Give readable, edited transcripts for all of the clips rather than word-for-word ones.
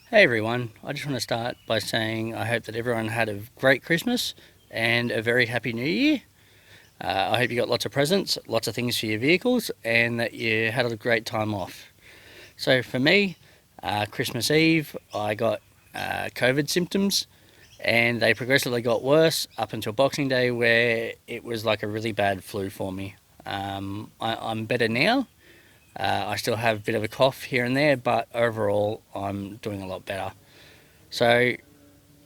Hey everyone, I just want to start by saying I hope that everyone had a great Christmas and a very happy New Year. I hope you got lots of presents, lots of things for your vehicles, and that you had a great time off. So for me, Christmas Eve, I got COVID symptoms, and they progressively got worse up until Boxing Day, where it was like a really bad flu for me. I'm better now. I still have a bit of a cough here and there, but overall I'm doing a lot better. So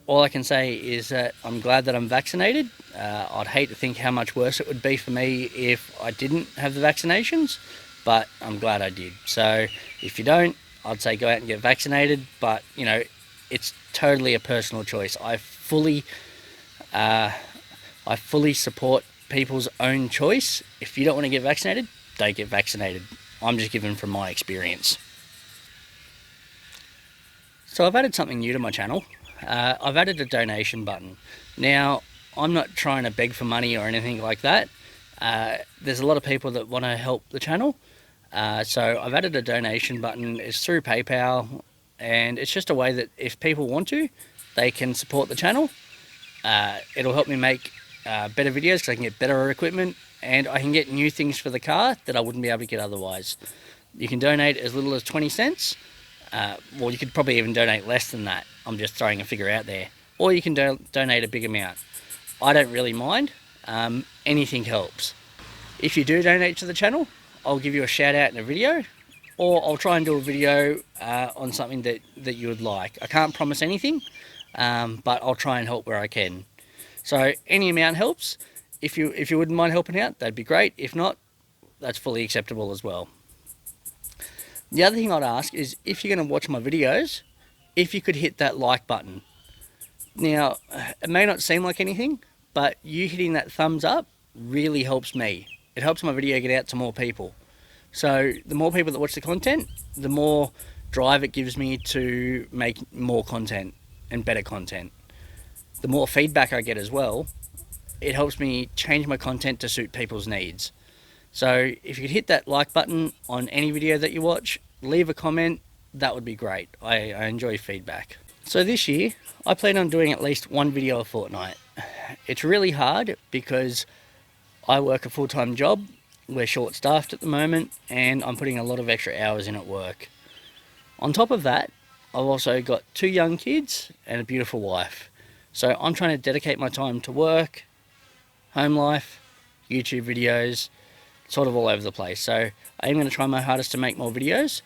all I can say is that I'm glad that I'm vaccinated. I'd hate to think how much worse it would be for me if I didn't have the vaccinations, but I'm glad I did. So if you don't, I'd say go out and get vaccinated, but it's totally a personal choice. I fully support people's own choice. If you don't want to get vaccinated, don't get vaccinated. I'm just giving from my experience. So I've added something new to my channel. I've added a donation button. Now, I'm not trying to beg for money or anything like that. There's a lot of people that want to help the channel. So I've added a donation button. It's through PayPal, and it's just a way that if people want to, they can support the channel. It'll help me make better videos because I can get better equipment, and I can get new things for the car that I wouldn't be able to get otherwise. You can donate as little as 20 cents. Well, you could probably even donate less than that. I'm just throwing a figure out there. Or you can donate a big amount. I don't really mind. Anything helps. If you do donate to the channel, I'll give you a shout out in a video, or I'll try and do a video on something that you would like. I can't promise anything, but I'll try and help where I can. So any amount helps. If you wouldn't mind helping out, that'd be great. If not, that's fully acceptable as well. The other thing I'd ask is, if you're going to watch my videos, if you could hit that like button. Now, it may not seem like anything, but you hitting that thumbs up really helps me. It helps my video get out to more people. So the more people that watch the content, the more drive it gives me to make more content and better content. The more feedback I get as well, it helps me change my content to suit people's needs. So if you could hit that like button on any video that you watch, leave a comment, that would be great. I enjoy feedback. So this year, I plan on doing at least one video a fortnight. It's really hard because I work a full-time job, we're short-staffed at the moment, and I'm putting a lot of extra hours in at work. On top of that, I've also got 2 young kids and a beautiful wife. So I'm trying to dedicate my time to work, home life, YouTube videos, sort of all over the place. So I am going to try my hardest to make more videos.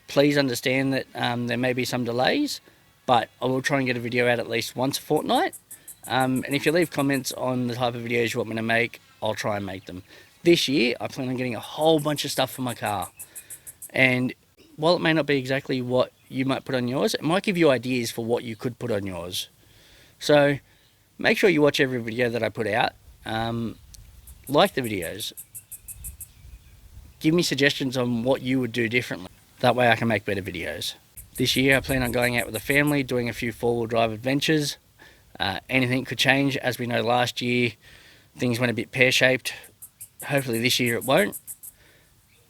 Please understand that there may be some delays, but I will try and get a video out at least once a fortnight. And if you leave comments on the type of videos you want me to make, I'll try and make them. This year, I plan on getting a whole bunch of stuff for my car. And while it may not be exactly what you might put on yours, it might give you ideas for what you could put on yours. So make sure you watch every video that I put out. Like the videos. Give me suggestions on what you would do differently. That way I can make better videos. This year I plan on going out with the family, doing a few four-wheel drive adventures. Anything could change. As we know, last year things went a bit pear-shaped. Hopefully this year it won't.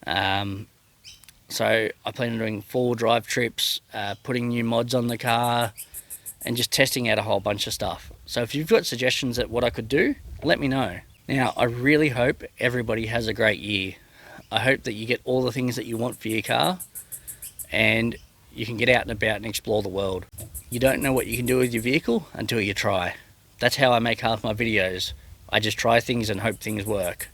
So I plan on doing four-wheel drive trips, putting new mods on the car, and just testing out a whole bunch of stuff. So if you've got suggestions at what I could do, let me know. Now, I really hope everybody has a great year. I hope that you get all the things that you want for your car, and you can get out and about and explore the world. You don't know what you can do with your vehicle until you try. That's how I make half my videos. I just try things and hope things work.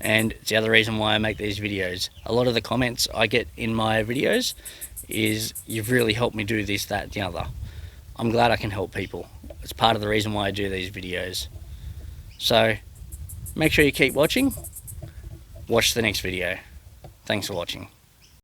And it's the other reason why I make these videos. A lot of the comments I get in my videos is, you've really helped me do this, that, and the other. I'm glad I can help people. It's part of the reason why I do these videos. So make sure you keep watching. Watch the next video. Thanks for watching.